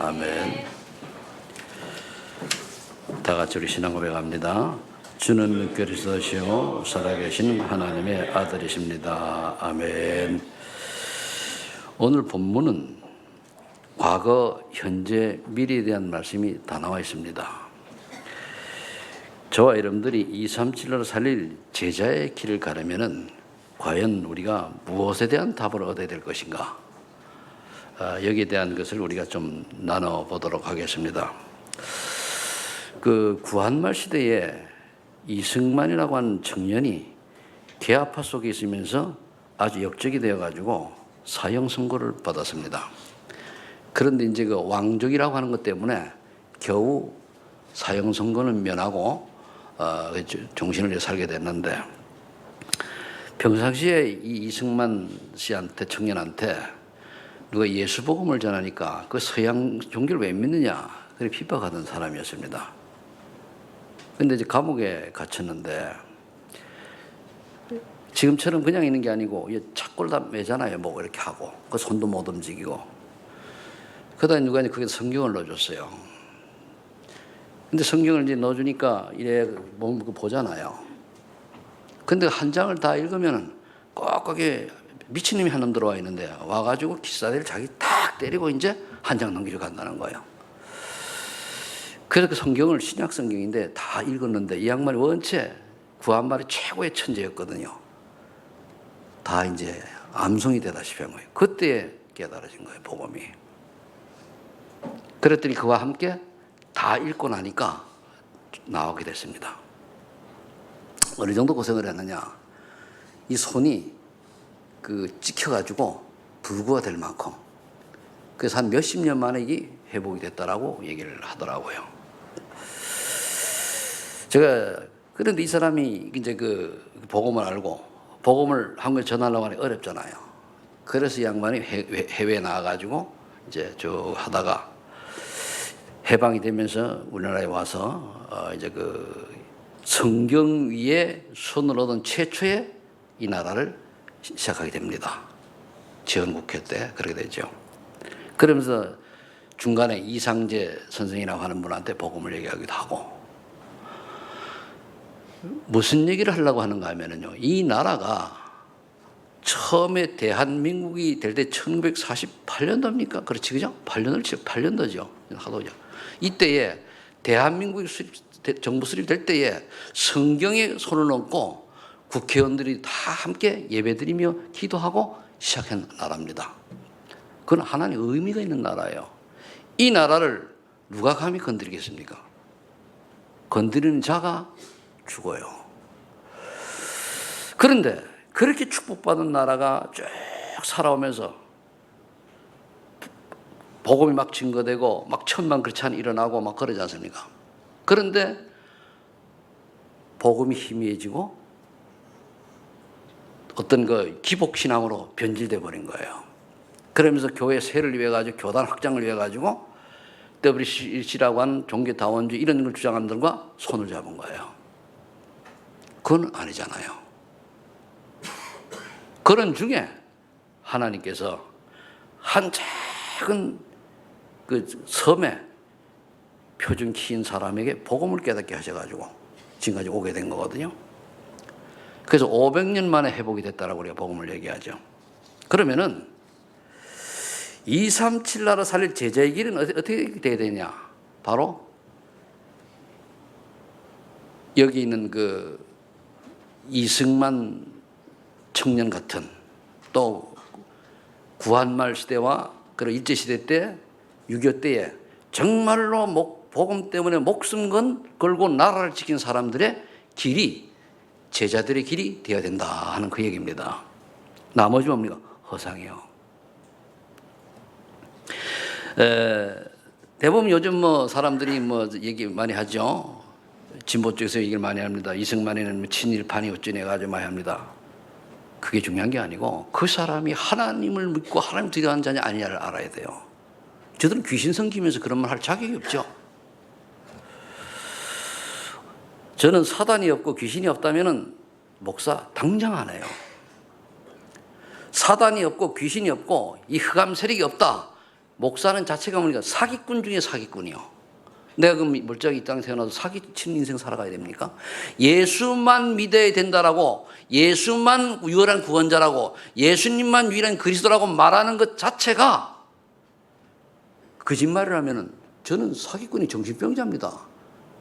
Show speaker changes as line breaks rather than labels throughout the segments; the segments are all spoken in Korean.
아멘. 다 같이 우리 신앙 고백합니다. 주는 그리스도시요 살아계신 하나님의 아들이십니다. 아멘. 오늘 본문은 과거, 현재, 미래에 대한 말씀이 다 나와 있습니다. 저와 여러분들이 237로 살릴 제자의 길을 가려면은 과연 우리가 무엇에 대한 답을 얻어야 될 것인가? 여기에 대한 것을 우리가 좀 나눠보도록 하겠습니다. 그 구한말 시대에 이승만이라고 하는 청년이 개화파 속에 있으면서 아주 역적이 되어가지고 사형 선고를 받았습니다. 그런데 이제 그 왕족이라고 하는 것 때문에 겨우 사형 선고는 면하고 정신을 살게 됐는데, 평상시에 이 이승만 씨한테, 청년한테 누가 예수 복음을 전하니까 그 서양 종교를 왜 믿느냐 그렇게 핍박하던 사람이었습니다. 근데 이제 감옥에 갇혔는데 지금처럼 그냥 있는 게 아니고 착골 다 매잖아요. 뭐 이렇게 하고 그 손도 못 움직이고. 그러다 누가 이제 거기에 성경을 넣어줬어요. 근데 성경을 이제 넣어주니까 이래 몸 보잖아요. 근데 한 장을 다 읽으면은 꽉꽉하게 미친놈이 한 놈 들어와 있는데 와가지고 기사대를 자기 탁 때리고 이제 한 장 넘기려 간다는 거예요. 그래서 그 성경을 신약 성경인데 다 읽었는데 이 양반이 원체 구한말이 최고의 천재였거든요. 다 이제 암송이 되다시피 한 거예요. 그때 깨달아진 거예요, 복음이. 그랬더니 그와 함께 다 읽고 나니까 나오게 됐습니다. 어느 정도 고생을 했느냐? 이 손이 찍혀가지고 불구가 될 만큼. 그래서 한 몇십 년 만에 이게 회복이 됐다라고 얘기를 하더라고요. 그런데 이 사람이 이제 그 복음을 알고 복음을 한국에 전하려고 하니 어렵잖아요. 그래서 이 양반이 해외에 나가가지고 이제 쭉 하다가 해방이 되면서 우리나라에 와서 이제 그 성경 위에 손을 얻은 최초의 이 나라를 시작하게 됩니다. 지원국회 때 그렇게 되죠. 그러면서 중간에 이상재 선생이라고 하는 분한테 복음을 얘기하기도 하고. 무슨 얘기를 하려고 하는가 하면은요, 이 나라가 처음에 대한민국이 될 때 1948년도입니까? 그렇지, 그죠? 8년도죠. 하도죠. 이때에 대한민국이 정부 수립될 때에 성경에 손을 얹고 국회의원들이 다 함께 예배드리며 기도하고 시작한 나라입니다. 그건 하나님의 의미가 있는 나라예요. 이 나라를 누가 감히 건드리겠습니까? 건드리는 자가 죽어요. 그런데 그렇게 축복받은 나라가 쭉 살아오면서 복음이 막 증거되고 막 천만 그렇지 일어나고 막 그러지 않습니까? 그런데 복음이 희미해지고 어떤 그 기복신앙으로 변질돼 버린 거예요. 그러면서 교회 세를 위해 가지고 교단 확장을 위해 가지고 WCC라고 하는 종교다원주의 이런 걸 주장하는 분들과 손을 잡은 거예요. 그건 아니잖아요. 그런 중에 하나님께서 한 작은 그 섬에 표준 키인 사람에게 복음을 깨닫게 하셔가지고 지금까지 오게 된 거거든요. 그래서 500년 만에 회복이 됐다라고 우리가 복음을 얘기하죠. 그러면은 237 나라 살릴 제자의 길은 어떻게 돼야 되냐? 바로 여기 있는 그 이승만 청년 같은, 또 구한말 시대와 그리고 일제시대 때 6.25 때에 정말로 복음 때문에 목숨 걸고 나라를 지킨 사람들의 길이 제자들의 길이 되어야 된다 하는 그 얘기입니다. 나머지 뭡니까? 허상이요. 대부분 요즘 사람들이 얘기 많이 하죠. 진보 쪽에서 얘기를 많이 합니다. 이승만에는 친일파니 어쩌네 가지고 많이 합니다. 그게 중요한 게 아니고 그 사람이 하나님을 믿고 하나님 드려하는 자냐 아니냐를 알아야 돼요. 저들은 귀신 섬기면서 그런 말 할 자격이 없죠. 저는 사단이 없고 귀신이 없다면은 목사 당장 안 해요. 사단이 없고 귀신이 없고 이 흑암 세력이 없다. 목사는 자체가 뭐니까 사기꾼 중에 사기꾼이요. 내가 그럼 멀쩡히 이 땅에 태어나서 사기치는 인생 살아가야 됩니까? 예수만 믿어야 된다라고, 예수만 유일한 구원자라고, 예수님만 유일한 그리스도라고 말하는 것 자체가 거짓말을 하면은 저는 사기꾼이 정신병자입니다.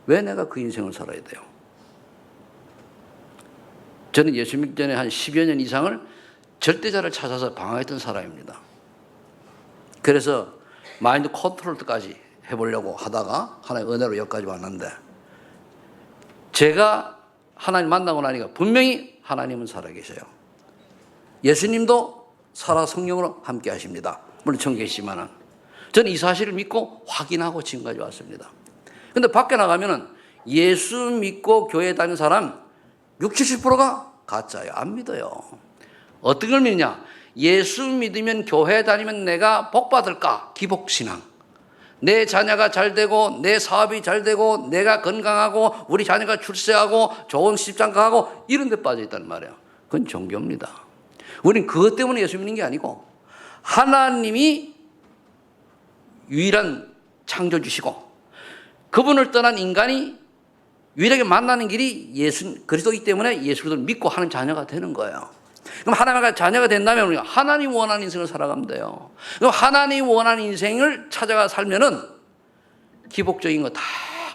왜 내가 그 인생을 살아야 돼요? 저는 예수 믿기 전에 한 10여 년 이상을 절대자를 찾아서 방황했던 사람입니다. 그래서 마인드 컨트롤까지 해보려고 하다가 하나님의 은혜로 여기까지 왔는데, 제가 하나님 만나고 나니까 분명히 하나님은 살아계셔요. 예수님도 살아 성령으로 함께 하십니다. 물론 전 계시지만은 저는 이 사실을 믿고 확인하고 지금까지 왔습니다. 근데 밖에 나가면은 예수 믿고 교회 다니는 사람 60, 70%가 가짜예요. 안 믿어요. 어떤 걸 믿냐? 예수 믿으면 교회 다니면 내가 복 받을까? 기복신앙. 내 자녀가 잘 되고 내 사업이 잘 되고 내가 건강하고 우리 자녀가 출세하고 좋은 시집장가하고 이런 데 빠져 있단 말이에요. 그건 종교입니다. 우린 그것 때문에 예수 믿는 게 아니고 하나님이 유일한 창조주시고 그분을 떠난 인간이 유일하게 만나는 길이 예수 그리스도이기 때문에 예수 그리스도를 믿고 하는 자녀가 되는 거예요. 그럼 하나님과 자녀가 된다면 우리가 하나님 원하는 인생을 살아가면 돼요. 그럼 하나님 원하는 인생을 찾아가 살면은 기복적인 거 다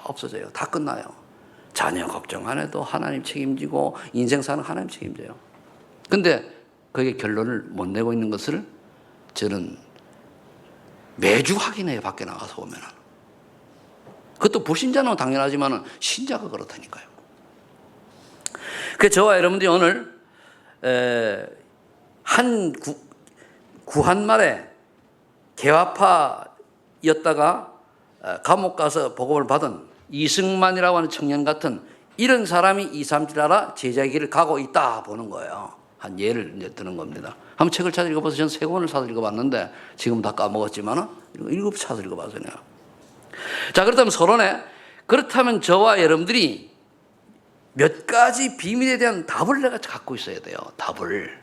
없어져요. 다 끝나요. 자녀 걱정 안 해도 하나님 책임지고 인생 사는 하나님 책임져요. 근데 그게 결론을 못 내고 있는 것을 저는 매주 확인해요. 밖에 나가서 보면은. 그것도 불신자는 당연하지만 신자가 그렇다니까요. 그래서 저와 여러분들이 오늘 한 구한말에 개화파였다가 감옥 가서 복음을 받은 이승만이라고 하는 청년 같은 이런 사람이 2, 3주 알아 제자의 길을 가고 있다 보는 거예요. 한 예를 이제 드는 겁니다. 한번 책을 찾아 읽어봐서 저는 3권을 사서 읽어봤는데 지금 다 까먹었지만 7번 찾아 읽어봤어요. 자, 그렇다면 서론에 그렇다면 저와 여러분들이 몇 가지 비밀에 대한 답을 내가 갖고 있어야 돼요. 답을.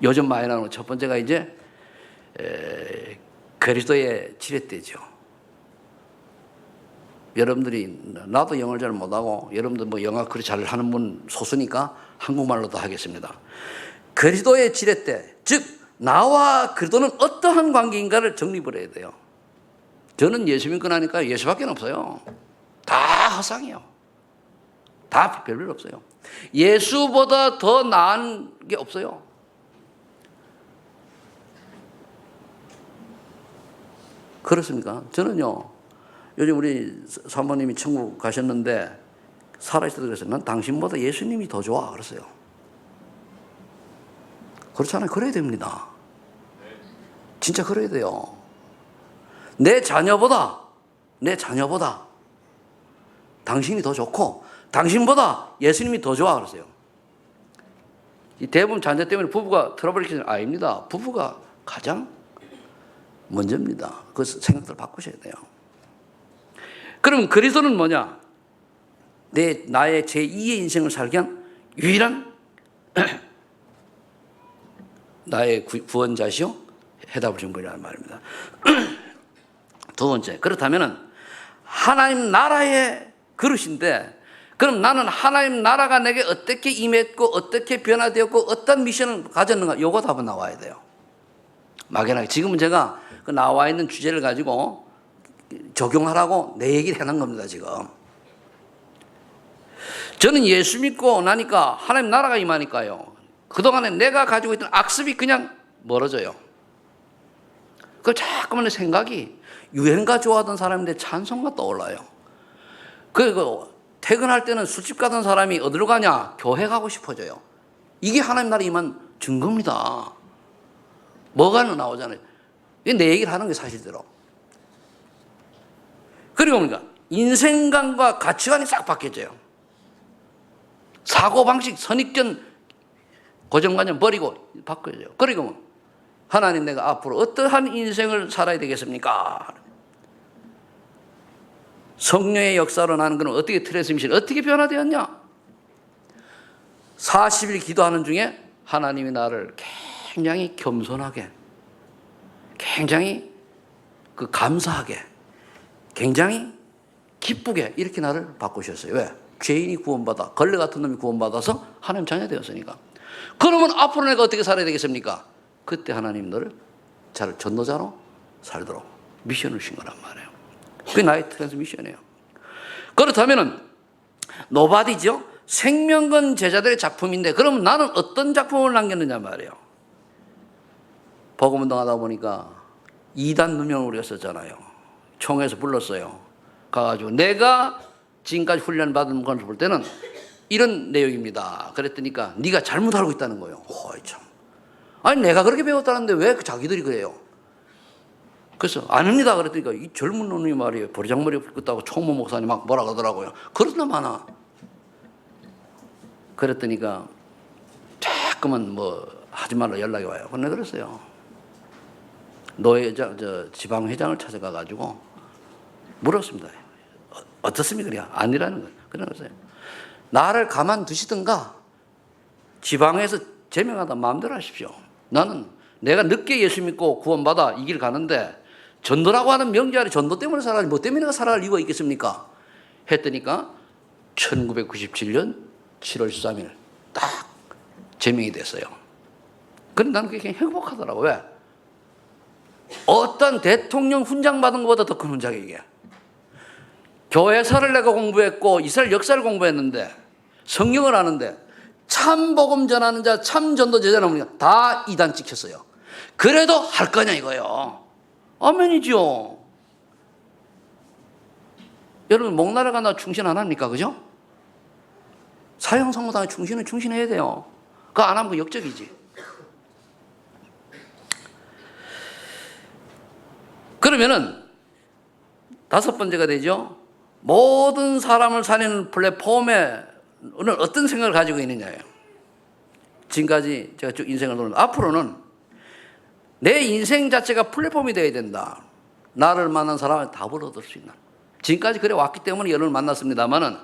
요즘 많이 나오는 첫 번째가 이제 그리스도의 지렛대죠. 여러분들이 나도 영어를 잘 못하고 여러분들 뭐 영어 그리 잘 하는 분 소수니까 한국말로도 하겠습니다. 그리스도의 지렛대, 즉 나와 그리스도는 어떠한 관계인가를 정립을 해야 돼요. 저는 예수 믿고 나니까 예수밖에 없어요. 다 허상이에요. 다 별별 없어요. 예수보다 더 나은 게 없어요. 그렇습니까? 저는요, 요즘 우리 사모님이 천국 가셨는데 살아있을 때 그랬어요. 난 당신보다 예수님이 더 좋아. 그랬어요. 그렇잖아요. 그래야 됩니다. 진짜 그래야 돼요. 내 자녀보다 당신이 더 좋고 당신보다 예수님이 더 좋아 그러세요. 대부분 자녀 때문에 부부가 트러블 일으키는 아닙니다. 부부가 가장 먼저입니다. 그 생각들 바꾸셔야 돼요. 그럼 그리스도는 뭐냐? 나의 제2의 인생을 살게 한 유일한 나의 구원자시오 해답을 준 분이라는 말입니다. 두 번째, 그렇다면은 하나님 나라의 그릇인데, 그럼 나는 하나님 나라가 내게 어떻게 임했고 어떻게 변화되었고 어떤 미션을 가졌는가, 요거 답은 나와야 돼요. 막연하게 지금은 제가 그 나와 있는 주제를 가지고 적용하라고 내 얘기를 해놓은 겁니다. 지금 저는 예수 믿고 나니까 하나님 나라가 임하니까요, 그동안에 내가 가지고 있던 악습이 그냥 멀어져요. 그 자꾸만 생각이 유행가 좋아하던 사람인데 찬송가 떠올라요. 그리고 퇴근할 때는 술집 가던 사람이 어디로 가냐? 교회 가고 싶어져요. 이게 하나님 나라 임한 증거입니다. 뭐가 나오잖아요. 이게 내 얘기를 하는 게 사실대로. 그리고 뭡니까? 인생관과 가치관이 싹 바뀌어져요. 사고방식, 선입견, 고정관념 버리고 바뀌어져요. 그리고 하나님, 내가 앞으로 어떠한 인생을 살아야 되겠습니까? 성령의 역사로 나는 그는 어떻게 트랜스미션, 어떻게 변화되었냐? 40일 기도하는 중에 하나님이 나를 굉장히 겸손하게, 굉장히 그 감사하게, 굉장히 기쁘게 이렇게 나를 바꾸셨어요. 왜? 죄인이 구원받아, 걸레 같은 놈이 구원받아서 하나님 자녀 되었으니까. 그러면 앞으로 내가 어떻게 살아야 되겠습니까? 그때 하나님 너를 잘 전도자로 살도록 미션을 주신 거란 말이에요. 그게 나의 트랜스미션이에요. 그렇다면은 노바디죠. 생명건 제자들의 작품인데 그러면 나는 어떤 작품을 남겼느냐 말이에요. 복음운동하다 보니까 2단 누명을 우리가 썼잖아요. 총회에서 불렀어요. 가가지고 내가 지금까지 훈련 받은 것을 볼 때는 이런 내용입니다. 그랬더니까 네가 잘못 알고 있다는 거예요. 어이 참. 아니 내가 그렇게 배웠다는데 왜 자기들이 그래요? 그래서 아닙니다. 그랬더니까 이 젊은 놈이 말이에요. 버리장머리 긋다고 총무 목사님 막 뭐라 그러더라고요. 그러나 마나. 그랬더니까 자꾸만 뭐 하지 말라 연락이 와요. 그래 그랬어요. 노회장, 지방회장을 찾아가가지고 물었습니다. 어떻습니까? 그래 아니라는 거예요. 그랬어요. 나를 가만두시든가 지방에서 제명하다 마음대로 하십시오. 나는 내가 늦게 예수 믿고 구원받아 이 길 가는데 전도라고 하는 명제 아래 전도 때문에 살아야지 뭐 때문에 살아갈 이유가 있겠습니까? 했더니까 1997년 7월 13일 딱 제명이 됐어요. 그런데 나는 그게 행복하더라고. 왜? 어떤 대통령 훈장 받은 것보다 더 큰 훈장이 이게. 교회사를 내가 공부했고 이스라엘 역사를 공부했는데 성경을 아는데 참 복음 전하는 자, 참 전도 제자는 다 이단 찍혔어요. 그래도 할 거냐 이거요. 아멘이죠. 여러분 목나라 간다 충신 안 합니까? 그죠? 사형선고당에 충신은 충신해야 돼요. 그거 안 하면 그 역적이지. 그러면은 5번째가 되죠. 모든 사람을 살리는 플랫폼에 오늘 어떤 생각을 가지고 있느냐예요. 지금까지 제가 쭉 인생을 보면 앞으로는 내 인생 자체가 플랫폼이 되어야 된다. 나를 만난 사람을 답을 얻을 수 있는. 지금까지 그래 왔기 때문에 여러분을 만났습니다만은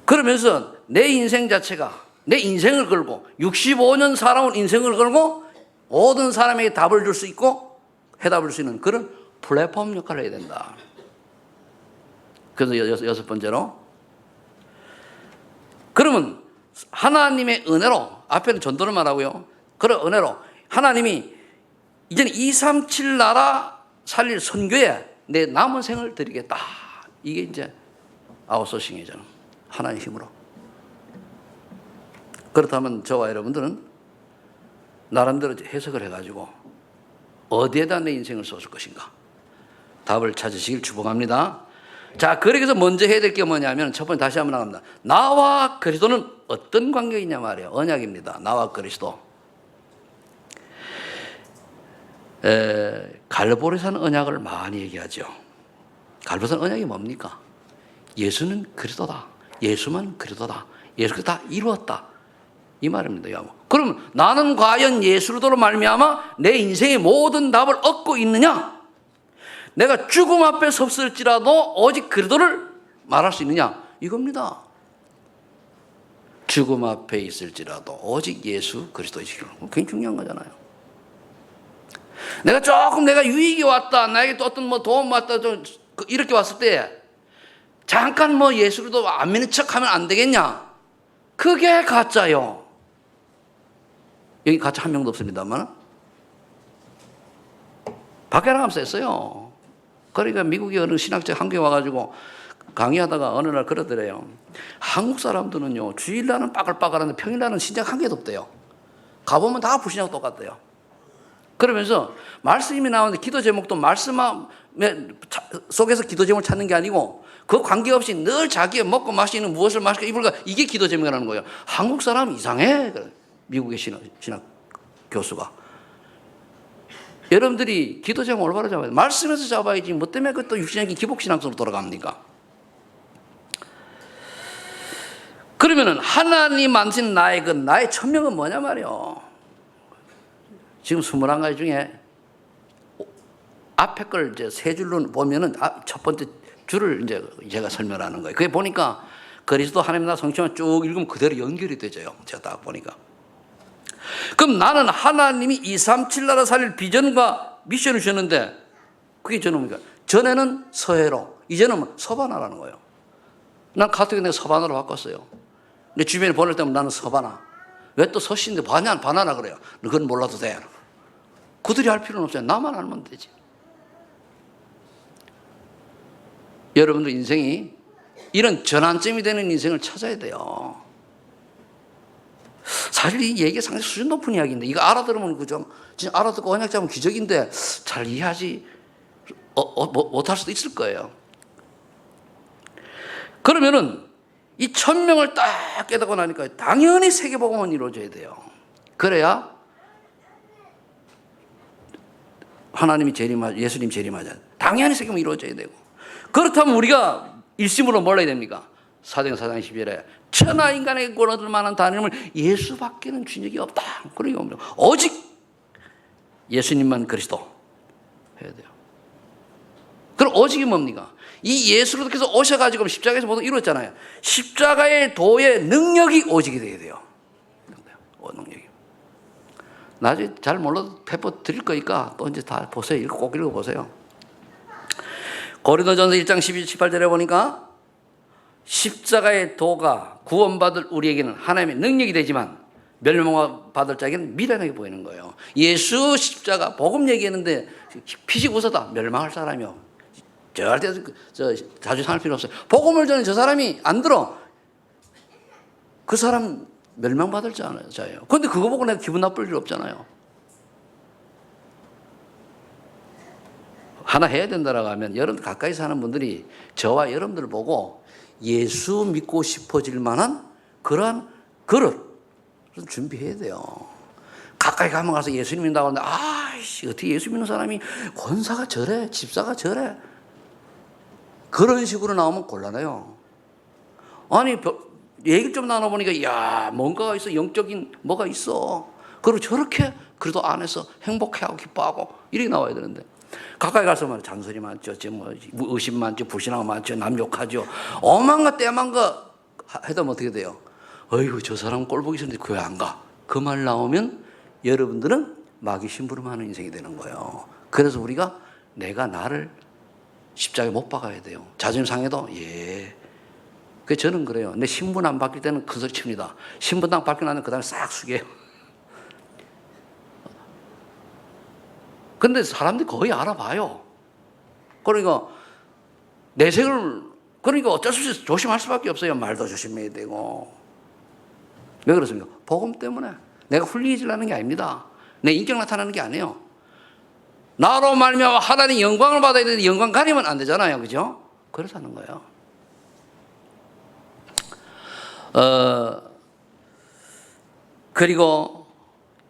그러면서 내 인생 자체가 내 인생을 걸고 65년 살아온 인생을 걸고 모든 사람에게 답을 줄 수 있고 해답을 줄 수 있는 그런 플랫폼 역할을 해야 된다. 그래서 6번째로 그러면 하나님의 은혜로 앞에는 전도를 말하고요. 그런 은혜로 하나님이 이제는 237 나라 살릴 선교에 내 남은 생을 드리겠다. 이게 이제 아웃소싱이잖아. 하나님의 힘으로. 그렇다면 저와 여러분들은 나름대로 해석을 해가지고 어디에다 내 인생을 쏟을 것인가? 답을 찾으시길 축복합니다. 자, 그래서 먼저 해야 될 게 뭐냐면 첫 번째 다시 한번 나갑니다. 나와 그리스도는 어떤 관계이냐 말이에요. 언약입니다. 나와 그리스도. 갈보리산 언약을 많이 얘기하죠. 갈보리산 언약이 뭡니까? 예수는 그리스도다. 예수만 그리스도다. 예수가 다 이루었다. 이 말입니다. 그럼 나는 과연 예수로도 말미암아 내 인생의 모든 답을 얻고 있느냐? 내가 죽음 앞에 섰을지라도 오직 그리스도를 말할 수 있느냐? 이겁니다. 죽음 앞에 있을지라도 오직 예수 그리스도이시길. 굉장히 중요한 거잖아요. 내가 조금 내가 유익이 왔다, 나에게 또 어떤 뭐 도움 왔다, 좀 이렇게 왔을 때 잠깐 뭐 예수로도 안 믿는 척하면 안 되겠냐? 그게 가짜요. 여기 가짜 한 명도 없습니다만 밖에 나가면 셌어요. 그러니까 미국의 어느 신학자 한국에 와가지고 강의하다가 어느 날 그러더래요. 한국 사람들은요 주일날은 빠글빠글한데 평일날은 신약 한 개도 없대요. 가보면 다 불신하고 똑같대요. 그러면서 말씀이 나오는데 기도 제목도 말씀 속에서 기도 제목을 찾는 게 아니고 그 관계없이 늘 자기의 먹고 마시는 무엇을 마실까 입을까 이게 기도 제목이라는 거예요. 한국 사람 이상해. 미국의 신학 교수가. 여러분들이 기도 제목 올바로 잡아야 돼. 말씀에서 잡아야지 뭐 때문에 그또 육신적인 기복신앙으로 돌아갑니까? 그러면은 하나님 만드신 나의 그 나의 천명은 뭐냐 말이요. 지금 21가지 중에 앞에 걸 이제 세 줄로 보면은 첫 번째 줄을 이제 제가 설명하는 거예요. 그게 보니까 그리스도 하나님 나 성경을 쭉 읽으면 그대로 연결이 되죠. 제가 딱 보니까. 그럼 나는 하나님이 237 나라 살릴 비전과 미션을 주셨는데 그게 저는 뭡니까? 전에는 서해로, 이제는 서바나라는 거예요. 난 카톨릭 내가 서바나로 바꿨어요. 내 주변에 보낼 때면 나는 서바나. 왜 또 서씨인데 바나나 그래요? 그건 몰라도 돼. 그들이 할 필요는 없어요. 나만 알면 되지. 여러분들 인생이 이런 전환점이 되는 인생을 찾아야 돼요. 사실 이 얘기가 상당히 수준 높은 이야기인데 이거 알아들으면 그죠? 진짜 알아듣고 언약 잡으면 기적인데 잘 이해하지 못할 수도 있을 거예요. 그러면은 이 1000명을 딱 깨닫고 나니까 당연히 세계복음은 이루어져야 돼요. 그래야 하나님이 재림하자, 예수님 재림하자. 당연히 세계복음이 이루어져야 되고. 그렇다면 우리가 일심으로 몰라야 됩니까? 사도행전 4장 12절에 천하 인간에게 권얻을 만한 단임을 예수밖에는 준 적이 없다. 그러니까 오직 예수님만 그리스도 해야 돼요. 그럼 오직이 뭡니까? 이 예수로 계속 오셔가지고 십자가에서 모두 이루었잖아요. 십자가의 도의 능력이 오직이 되어야 돼요. 능력이. 나중에 잘 몰라도 배포 드릴 거니까 또 이제 다 보세요. 꼭 읽어보세요. 고린도전서 1장 12, 18절에 보니까 십자가의 도가 구원받을 우리에게는 하나님의 능력이 되지만 멸망받을 자에게는 미련하게 보이는 거예요. 예수 십자가 복음 얘기했는데 피식 웃어다 멸망할 사람이요. 절대 자주 상할 필요 없어요. 복음을 전해 저 사람이 안 들어. 그 사람 멸망받을 자예요. 그런데 그거 보고 내가 기분 나쁠 일 없잖아요. 하나 해야 된다라고 하면 여러분들 가까이 사는 분들이 저와 여러분들을 보고 예수 믿고 싶어질 만한 그러한 그릇 좀 준비해야 돼요. 가까이 가면 가서 예수님 믿는다고 하는데 아이씨 어떻게 예수 믿는 사람이 권사가 저래 집사가 저래 그런 식으로 나오면 곤란해요. 아니 얘기를 좀 나눠보니까 야 뭔가가 있어. 영적인 뭐가 있어. 그리고 저렇게 그래도 안에서 행복해하고 기뻐하고 이렇게 나와야 되는데 가까이 가서 말 잔소리 많죠. 뭐 의심 많죠. 불신하고 많죠. 남 욕하죠. 엄한 거 때만 거 해도 어떻게 돼요? 어이구 저 사람 꼴 보기 싫은데 교회 안 가. 그 말 나오면 여러분들은 마귀 심부름하는 인생이 되는 거예요. 그래서 우리가 내가 나를 십자가에 못 박아야 돼요. 자존심 상해도 그래서 저는 그래요. 내 신분 안 바뀔 때는 큰 소리 칩니다. 신분 딱 바뀌고 나면 그 다음에 싹 숙여요. 근데 사람들이 거의 알아봐요. 그러니까 내색을 그러니까 어쩔 수 없이 조심할 수밖에 없어요. 말도 조심해야 되고. 왜 그렇습니까? 복음 때문에. 내가 훌륭해지려는 게 아닙니다. 내 인격 나타나는 게 아니에요. 나로 말미암아 하나님 영광을 받아야 되는데 영광 가리면 안 되잖아요. 그죠? 그래서 하는 거예요. 그리고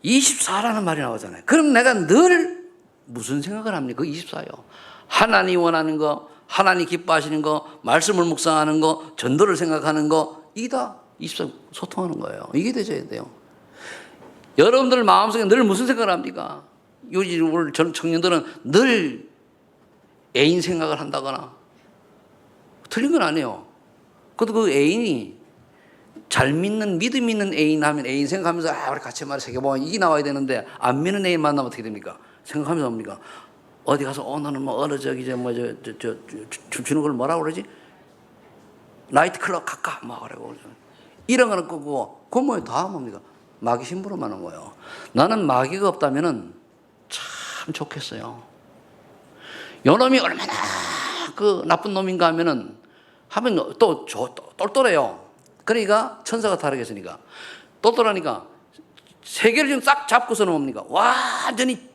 24라는 말이 나오잖아요. 그럼 내가 늘 무슨 생각을 합니까? 그 24요. 하나님 원하는 거, 하나님 기뻐하시는 거, 말씀을 묵상하는 거, 전도를 생각하는 거, 이게 다 24 소통하는 거예요. 이게 되셔야 돼요. 여러분들 마음속에 늘 무슨 생각을 합니까? 요즘 우리 청년들은 늘 애인 생각을 한다거나 틀린 건 아니에요. 그래도 그 애인이 잘 믿는 믿음 있는 애인 하면 애인 생각하면서 우리 같이 말해 세계보면 이게 나와야 되는데 안 믿는 애인 만나면 어떻게 됩니까? 생각하면서 뭡니까? 어디 가서 나는 뭐 어느 저기 춤추는 걸 뭐라고 그러지? 나이트클럽 갈까? 막 그러고 이런 거는 끄고 그건 뭐예요? 다 뭡니까? 마귀 심부름하는 거예요. 나는 마귀가 없다면은 참 좋겠어요. 요놈이 얼마나 그 나쁜 놈인가 하면은 또 똘똘해요. 그러니까 천사가 타락했으니까 똘똘하니까 세계를 지금 싹 잡고서는 뭡니까? 완전히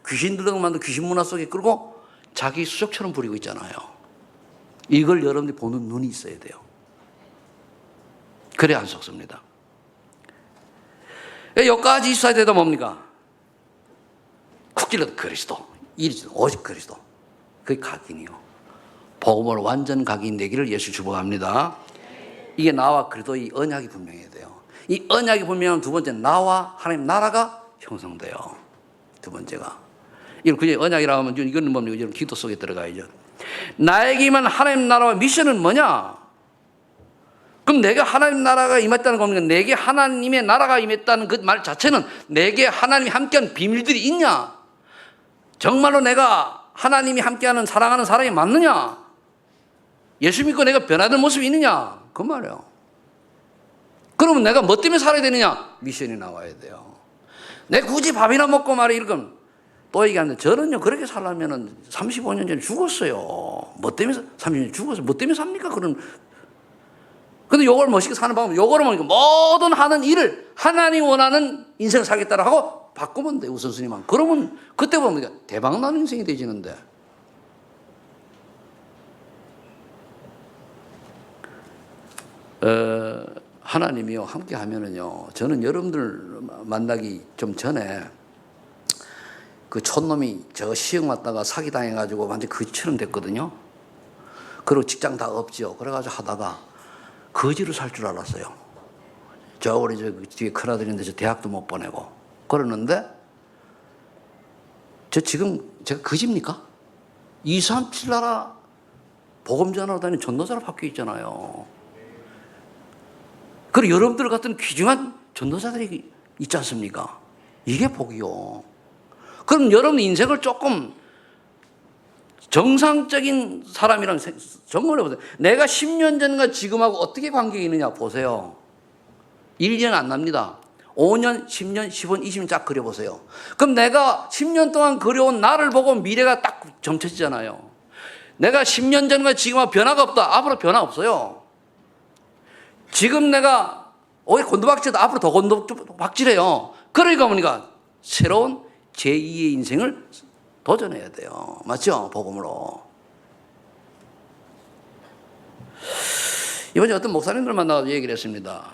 귀신 들어가고 만든 귀신 문화 속에 끌고 자기 수족처럼 부리고 있잖아요. 이걸 여러분들이 보는 눈이 있어야 돼요. 그래 안 속습니다. 여기까지 24세도 뭡니까? 국기는 그리스도, 오직 그리스도. 그게 각인이요. 복음을 완전 각인 되기를 예수 축복합니다. 이게 나와 그리스도의 언약이 분명해야 돼요. 이 언약이 분명한 두 번째, 나와 하나님 나라가 형성돼요. 두 번째가. 이건 그냥 언약이라고 하면 이거는 뭡니까? 이건 기도 속에 들어가야죠. 나에게만 하나님 나라와 미션은 뭐냐? 그럼 내게 하나님 나라가 임했다는 겁니까? 내게 하나님의 나라가 임했다는 그 말 자체는 내게 하나님이 함께한 비밀들이 있냐? 정말로 내가 하나님이 함께하는 사랑하는 사람이 맞느냐? 예수 믿고 내가 변화된 모습이 있느냐? 그 말이에요. 그러면 내가 뭐 때문에 살아야 되느냐? 미션이 나와야 돼요. 내가 굳이 밥이나 먹고 말이야 이건 또 얘기하는데, 저는요 그렇게 살려면 35년 전에 죽었어요. 뭐 때문에 30년 죽었어요. 뭐 때문에 삽니까? 그런. 근데 요걸 멋있게 사는 방법, 요거를 뭐니까 모든 하는 일을 하나님 원하는 인생을 살겠다고 하고 바꾸면 돼, 우선순위만. 그러면 그때 보면 대박나는 인생이 되지는데. 하나님이요 함께 하면은요, 저는 여러분들 만나기 좀 전에 그 촌놈이 저 시흥 왔다가 사기당해가지고 완전 거지처럼 됐거든요. 그리고 직장 다 없지요. 그래가지고 하다가 거지로 살 줄 알았어요. 저 우리 저 뒤에 큰아들인데 저 대학도 못 보내고 그러는데, 저 지금 제가 거지입니까? 237 나라 복음 전하러 다니는 전도자로 바뀌어 있잖아요. 그리고 여러분들 같은 귀중한 전도자들이 있지 않습니까? 이게 복이요. 그럼 여러분 인생을 조금 정상적인 사람이랑 점검을 해보세요. 내가 10년 전과 지금하고 어떻게 관계가 있느냐 보세요. 1년 안 납니다. 5년, 10년, 15년, 20년 쫙 그려보세요. 그럼 내가 10년 동안 그려온 나를 보고 미래가 딱 점쳐지잖아요. 내가 10년 전과 지금하고 변화가 없다. 앞으로 변화 없어요. 지금 내가 오히려 곤두박질다. 앞으로 더 곤두박질해요. 그러니까 뭐니까 새로운 제2의 인생을 도전해야 돼요. 맞죠? 복음으로. 이번에 어떤 목사님들 만나서 얘기를 했습니다.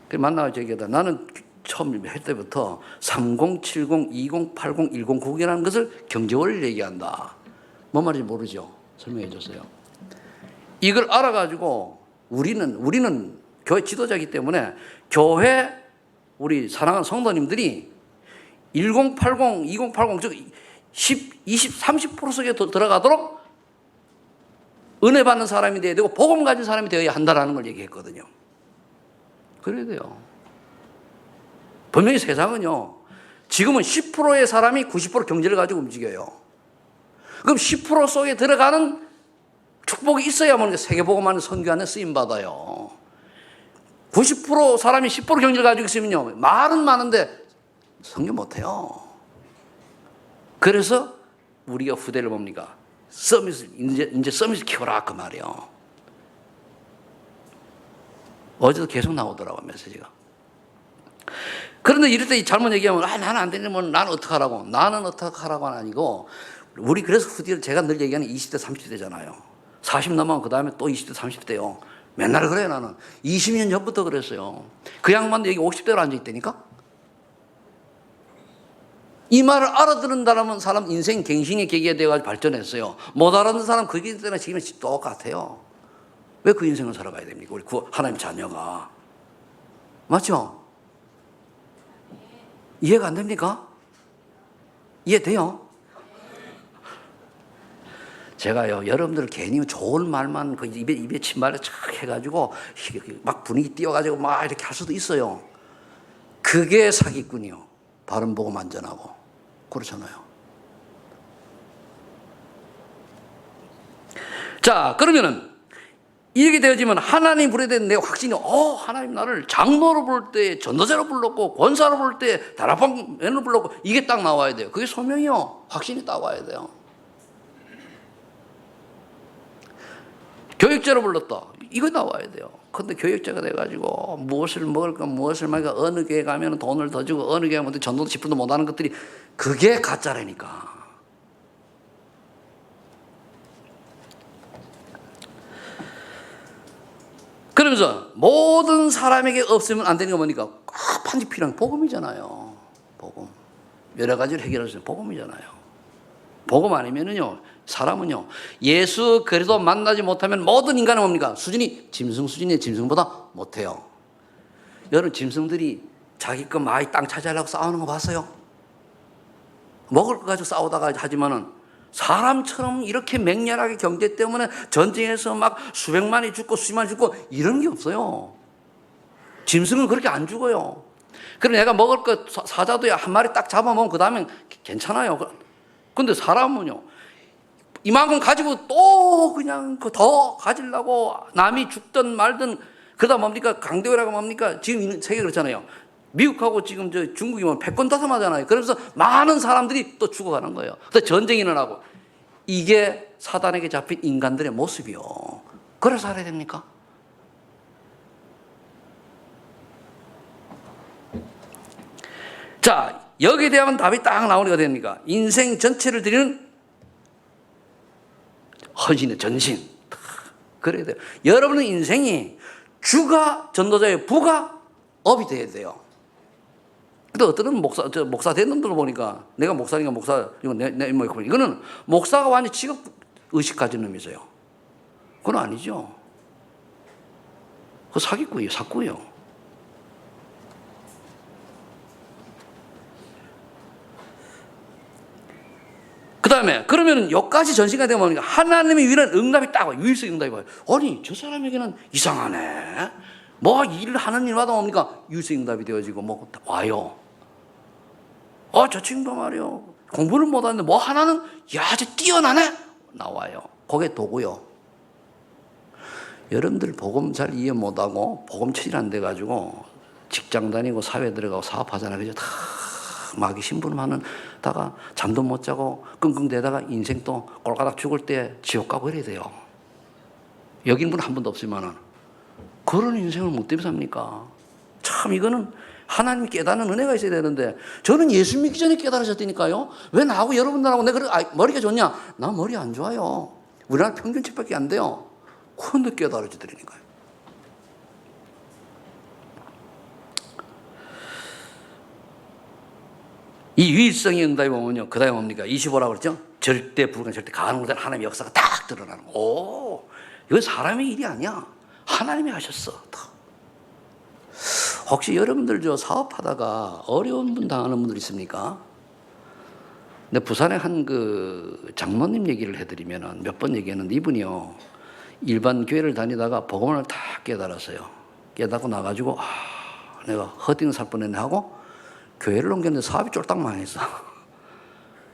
그래서 만나서 얘기하다 나는 처음 할 때부터 30, 70, 20, 80, 1099라는 것을 경제원리를 얘기한다. 뭔 말인지 모르죠? 설명해 줬어요. 이걸 알아가지고 우리는 교회 지도자이기 때문에 교회 우리 사랑하는 성도님들이 1080, 2080, 즉 10, 20, 30% 속에 들어가도록 은혜 받는 사람이 되어야 되고 복음 가진 사람이 되어야 한다라는 걸 얘기했거든요. 그래야 돼요. 분명히 세상은요, 지금은 10%의 사람이 90% 경제를 가지고 움직여요. 그럼 10% 속에 들어가는 축복이 있어야만 세계복음하는 선교하는 쓰임받아요. 90% 사람이 10% 경제를 가지고 있으면요, 말은 많은데 선교 못해요. 그래서 우리가 후대를 뭡니까? 서밋을, 이제 서밋을 키워라, 그 말이에요. 어제도 계속 나오더라고요, 메시지가. 그런데 이럴 때 잘못 얘기하면, 나는 안 되면 나는 어떡하라고. 나는 어떡하라고는 아니고, 우리 그래서 후대를 제가 늘 얘기하는 20대, 30대잖아요. 40 넘으면 그 다음에 또 20대, 30대요. 맨날 그래요, 나는. 20년 전부터 그랬어요. 그 양반도 여기 50대로 앉아있다니까? 이 말을 알아듣는다면 사람 인생 갱신의 계기가 되어가지고 발전했어요. 못 알아듣는 사람 그게 때문에 지금 똑같아요. 왜 그 인생을 살아가야 됩니까? 우리 하나님 자녀가. 맞죠? 이해가 안 됩니까? 이해돼요? 제가요, 여러분들 괜히 좋은 말만 그 입에 침발에 착 해가지고 막 분위기 띄워가지고 막 이렇게 할 수도 있어요. 그게 사기꾼이요. 바른 복음 안전하고. 그렇잖아요. 자, 그러면은 이렇게 되어지면 하나님 부르게 된 내 확신이, 하나님 나를 장로로 부를 때, 전도자로 불렀고, 권사로 부를 때, 다락방맨으로 불렀고, 이게 딱 나와야 돼요. 그게 소명이요. 확신이 딱 와야 돼요. 교육자로 불렀다. 이거 나와야 돼요. 근데 교육자가 돼가지고 무엇을 먹을까, 무엇을 말까, 어느 교회 가면 돈을 더 주고, 어느 교회 가면 전도도 10분도 못하는 것들이, 그게 가짜라니까. 그러면서 모든 사람에게 없으면 안 되는 거 보니까 반드시 필요한 복음이잖아요. 복음. 여러 가지를 해결할 수 있는 복음이잖아요. 복음 아니면은요, 사람은요, 예수 그리스도 만나지 못하면 모든 인간은 뭡니까? 수준이 짐승 수준의 짐승보다 못해요. 여러분, 짐승들이 자기 거 많이 땅 차지하려고 싸우는 거 봤어요? 먹을 거 가지고 싸우다가 하지만은 사람처럼 이렇게 맹렬하게 경제 때문에 전쟁에서 막 수백만이 죽고 수십만이 죽고 이런 게 없어요. 짐승은 그렇게 안 죽어요. 그럼 내가 먹을 거 사자도 한 마리 딱 잡아먹으면 그 다음엔 괜찮아요. 근데 사람은요, 이만큼 가지고 또 그냥 그 더 가지려고 남이 죽든 말든 그러다 뭡니까? 강대국이라고 뭡니까? 지금 세계 그렇잖아요. 미국하고 지금 저 중국이 뭐 패권 다툼하잖아요. 그러면서 많은 사람들이 또 죽어가는 거예요. 그래서 전쟁이 일어나고 이게 사단에게 잡힌 인간들의 모습이요. 그래서 살아야 됩니까? 자, 여기에 대한 답이 딱 나오니까 됩니까? 인생 전체를 드리는 헌신의 전신. 그래야 돼요. 여러분의 인생이 주가 전도자예요. 부가 업이 돼야 돼요. 근데 어떤 목사 된 놈들 보니까 내가 목사니까 목사, 이거는 목사가 완전 직업 의식 가진 놈이세요. 그건 아니죠. 그거 사기꾼이에요, 사꾸예요. 그 다음에 그러면 여기까지 전시가 되면 뭡니까? 하나님의 유일한 응답이 딱 와요. 유일성 응답이 와요. 아니 저 사람에게는 이상하네. 뭐 일을 하는 일마다 뭡니까? 유일성 응답이 되어지고 뭐 와요. 저 친구가 말이요, 공부를 못하는데 뭐 하나는 야 아주 뛰어나네 나와요. 그게 도구요. 여러분들 복음 잘 이해 못하고 복음 체질 안 돼가지고 직장 다니고 사회 들어가고 사업하잖아요. 그죠? 다 마귀 심부름하는 다가 잠도 못 자고 끙끙대다가 인생 또 꼴가닥 죽을 때 지옥 가고 이래야 돼요. 여긴 분 한 번도 없지만은 그런 인생을 못 때문에 삽니까? 참 이거는 하나님이 깨닫는 은혜가 있어야 되는데 저는 예수 믿기 전에 깨달으셨다니까요. 왜 나하고 여러분들하고 내가 머리가 좋냐? 나 머리 안 좋아요. 우리나라 평균치밖에 안 돼요. 그런데 깨달아지더라니까요. 이 유일성의 응답이 보면요, 그 다음에 뭡니까? 25라고 그랬죠? 절대 불가능, 절대 가능한 하나님의 역사가 딱 드러나는 거. 오, 이건 사람의 일이 아니야. 하나님이 하셨어. 혹시 여러분들 저 사업하다가 어려운 분 당하는 분들 있습니까? 근데 부산에 한 그 장로님 얘기를 해드리면은 몇 번 얘기했는데 이분이요, 일반 교회를 다니다가 복음을 다 깨달았어요. 깨닫고 나가지고 내가 헛되는 살 뻔했네 하고 교회를 옮겼는데 사업이 쫄딱 망했어.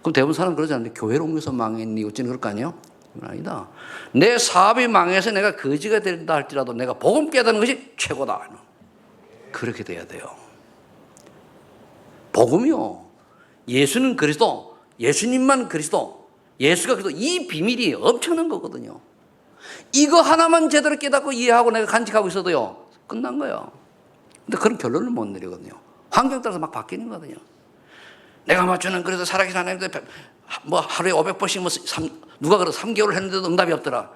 그럼 대부분 사람 그러지 않는데 교회를 옮겨서 망했니? 어찌는 그럴 거 아니에요? 그건 아니다. 내 사업이 망해서 내가 거지가 된다 할지라도 내가 복음 깨닫는 것이 최고다. 그렇게 돼야 돼요. 복음이요, 예수는 그리스도, 예수님만 그리스도, 예수가 그리스도, 이 비밀이 엄청난 거거든요. 이거 하나만 제대로 깨닫고 이해하고 내가 간직하고 있어도요 끝난 거예요. 근데 그런 결론을 못 내리거든요. 환경 따라서 막 바뀌는 거거든요. 내가 맞추는 그래도 살아계신 하나님들 뭐 하루에 500번씩 뭐 누가 그래도 3개월 했는데도 응답이 없더라.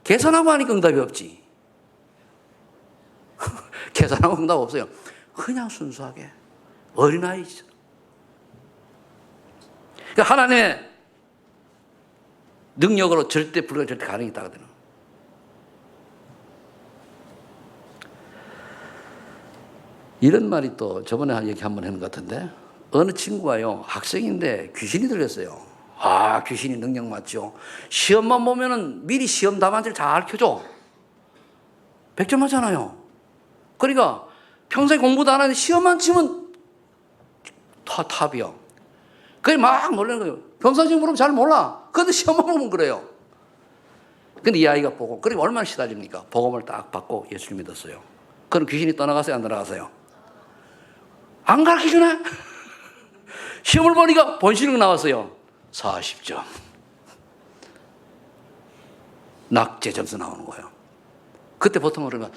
계산하고 하니까 응답이 없지. 계산하고 응답 없어요. 그냥 순수하게 어린아이죠. 그러니까 하나님의 능력으로 절대 불가능, 절대 가능이 있다거든요. 이런 말이 또 저번에 얘기 한번 했는 것 같은데, 어느 친구가요, 학생인데 귀신이 들렸어요. 귀신이 능력 맞죠. 시험만 보면은 미리 시험 답안지를 잘 켜줘. 100점 하잖아요. 그러니까 평생 공부도 안 하는데 시험만 치면 탑이요. 그게 막 놀라는 거예요. 평상시에 물으면 잘 몰라. 그런데 시험만 보면 그래요. 근데 이 아이가 보고, 그리고 얼마나 시달립니까? 복음을 딱 받고 예수를 믿었어요. 그럼 귀신이 떠나갔어요? 안 떠나갔어요? 안 가르쳐주네? 시험을 보니까 본실력 나왔어요. 40점. 낙제 점수 나오는 거예요. 그때 보통 그러면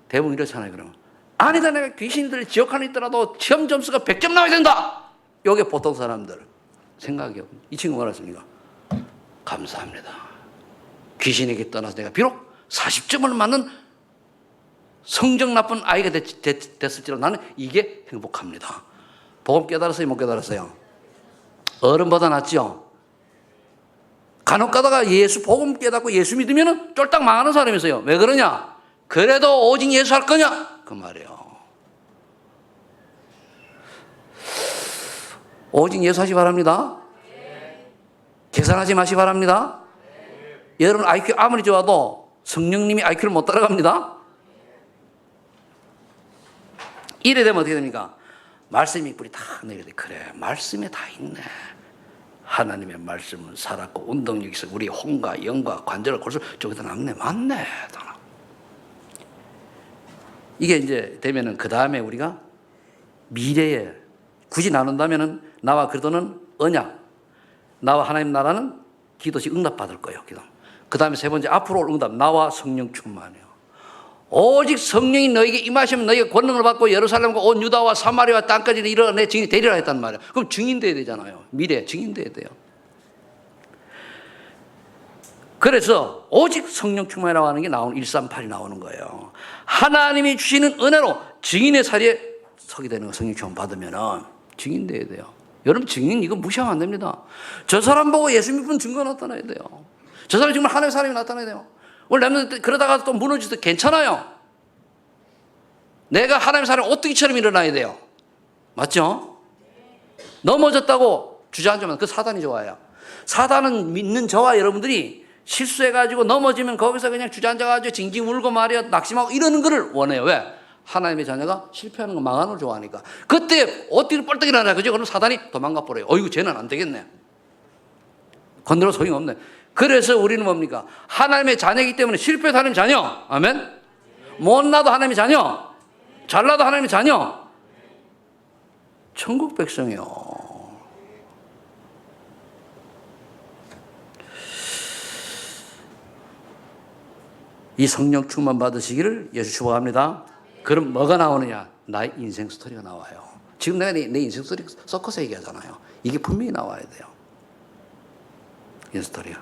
대부분 이렇잖아요. 그러면 아니다, 내가 귀신들 지옥 안에 있더라도 시험 점수가 100점 나와야 된다. 이게 보통 사람들 생각이요. 이 친구가 말했습니다. 감사합니다. 귀신에게 떠나서 내가 비록 40점을 맞는 성적 나쁜 아이가 됐을지라도 나는 이게 행복합니다. 복음 깨달았어요? 못 깨달았어요? 어른보다 낫죠? 간혹 가다가 예수 복음 깨닫고 예수 믿으면 쫄딱 망하는 사람이 있어요. 왜 그러냐? 그래도 오직 예수 할 거냐? 그 말이에요. 오직 예수 하시 바랍니다. 계산하지 마시기 바랍니다. 여러분 IQ 아무리 좋아도 성령님이 IQ를 못 따라갑니다. 이래 되면 어떻게 됩니까? 말씀이 뿌리 다 내게 돼. 그래, 말씀에 다 있네. 하나님의 말씀은 살았고 운동력이 있어. 우리 혼과 영과 관절과 골수 저기다 남네. 맞네. 이게 이제 되면은 그 다음에 우리가 미래에 굳이 나눈다면은 나와 그리스도는 언약, 나와 하나님 나라는 기도시 응답받을 거예요. 기도. 그 다음에 세 번째 앞으로 올 응답, 나와 성령 충만이요. 오직 성령이 너에게 임하시면 너희가 권능을 받고 예루살렘과 온 유다와 사마리아와 땅까지 이르러 내 증인이 되리라 했단 말이에요. 그럼 증인 돼야 되잖아요. 미래 증인 돼야 돼요. 그래서 오직 성령 충만이라고 하는 게 나오는 138이 나오는 거예요. 하나님이 주시는 은혜로 증인의 자리에 서게 되는 거. 성령 충만 받으면은 증인 돼야 돼요. 여러분 증인 이거 무시하면 안 됩니다. 저 사람 보고 예수 믿는 증거 나타나야 돼요. 저 사람이 정말 하나님의 사람이 나타나야 돼요. 오늘 렘넌트 그러다가 또 무너질 때 괜찮아요. 내가 하나님의 사람이 오뚜기처럼 일어나야 돼요. 맞죠? 넘어졌다고 주저앉으면 그 사단이 좋아요. 사단은 믿는 저와 여러분들이 실수해가지고 넘어지면 거기서 그냥 주저앉아가지고 징징 울고 말이야 낙심하고 이러는 거를 원해요. 왜? 하나님의 자녀가 실패하는 거 망하는 걸 좋아하니까. 그때 어떻게 뻘떡 일어나냐 그죠? 그럼 사단이 도망가 버려요. 어이구 쟤는 안 되겠네. 건드려 소용없네. 그래서 우리는 뭡니까? 하나님의 자녀이기 때문에 실패해도 하나님의 자녀. 아멘? 못나도 하나님의 자녀. 잘나도 하나님의 자녀. 천국 백성이요. 이 성령 충만 받으시기를 예수 축복합니다. 그럼 뭐가 나오느냐? 나의 인생 스토리가 나와요. 지금 내가 내 인생 스토리 섞어서 얘기하잖아요. 이게 분명히 나와야 돼요. 이 스토리가.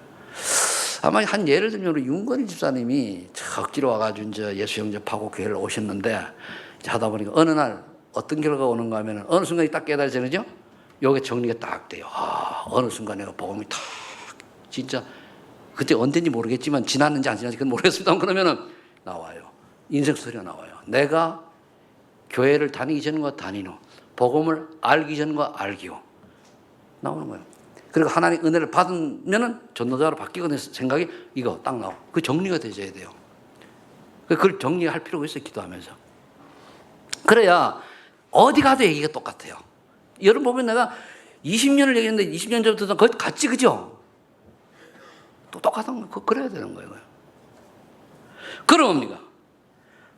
아마 한 예를 들면 우리 윤건희 집사님이 억지로 와가지고 이제 예수 영접하고 교회를 오셨는데 하다 보니까 어느 날 어떤 결과가 오는가 하면 어느 순간에 딱 깨달아지죠? 요게 정리가 딱 돼요. 아, 어느 순간 내가 복음이 탁 진짜 그때 언제인지 모르겠지만 지났는지 안 지났는지 그건 모르겠습니다. 그러면은 나와요. 인생 스토리가 나와요. 내가 교회를 다니기 전과 다닌 후 복음을 알기 전과 알기 후 나오는 거예요. 그리고 하나님 은혜를 받으면은 전도자로 바뀌거든 생각이 이거 딱 나오고 그 정리가 되셔야 돼요. 그걸 정리할 필요가 있어요. 기도하면서. 그래야 어디 가도 얘기가 똑같아요. 여러분 보면 내가 20년을 얘기했는데 20년 전부터 거의 같지 그죠? 또 똑같은 거 그래야 되는 거예요. 그럼 뭡니까?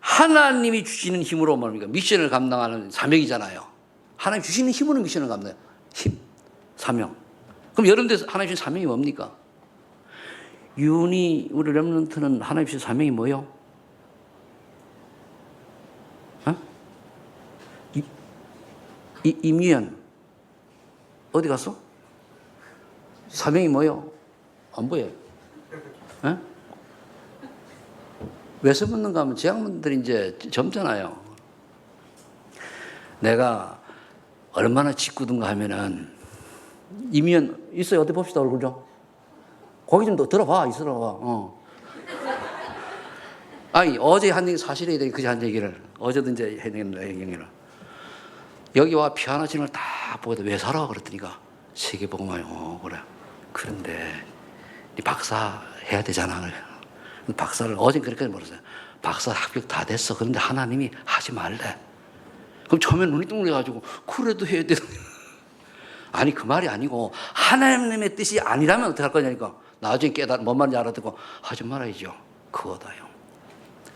하나님이 주시는 힘으로 뭡니까? 미션을 감당하는 사명이잖아요. 하나님 주시는 힘으로 미션을 감당해요. 힘, 사명. 그럼 여러분들 하나님 주신 사명이 뭡니까? 우리 렘넌트는 하나님 주신 사명이 뭐예요? 어? 임유연 어디 갔어? 사명이 뭐예요? 안 보여요. 에? 왜 서묻는가 하면 제학문들이 이제 젊잖아요. 내가 얼마나 짓궂은가 하면은 이면 있어요. 어디 봅시다 얼굴 좀. 거기 좀 더 들어봐. 있어봐. 아니 어제 한 얘기 사실이야 되니 그제 한 얘기를 어제도 이제 했는데 얘기를 여기 와 피아노 치는 걸 다 보고도 왜 살아 그랬더니까 세계복음화요. 그래. 그런데 네 박사 해야 되잖아. 박사를 어제 그렇게 물었어요. 박사 합격 다 됐어. 그런데 하나님이 하지 말래. 그럼 처음에 눈이 뚱그려가지고 그래도 해야 돼. 아니 그 말이 아니고 하나님의 뜻이 아니라면 어떻게 할 거냐니까 나중에 깨달아 뭔 말인지 알아듣고 하지 말아야죠. 그거다요.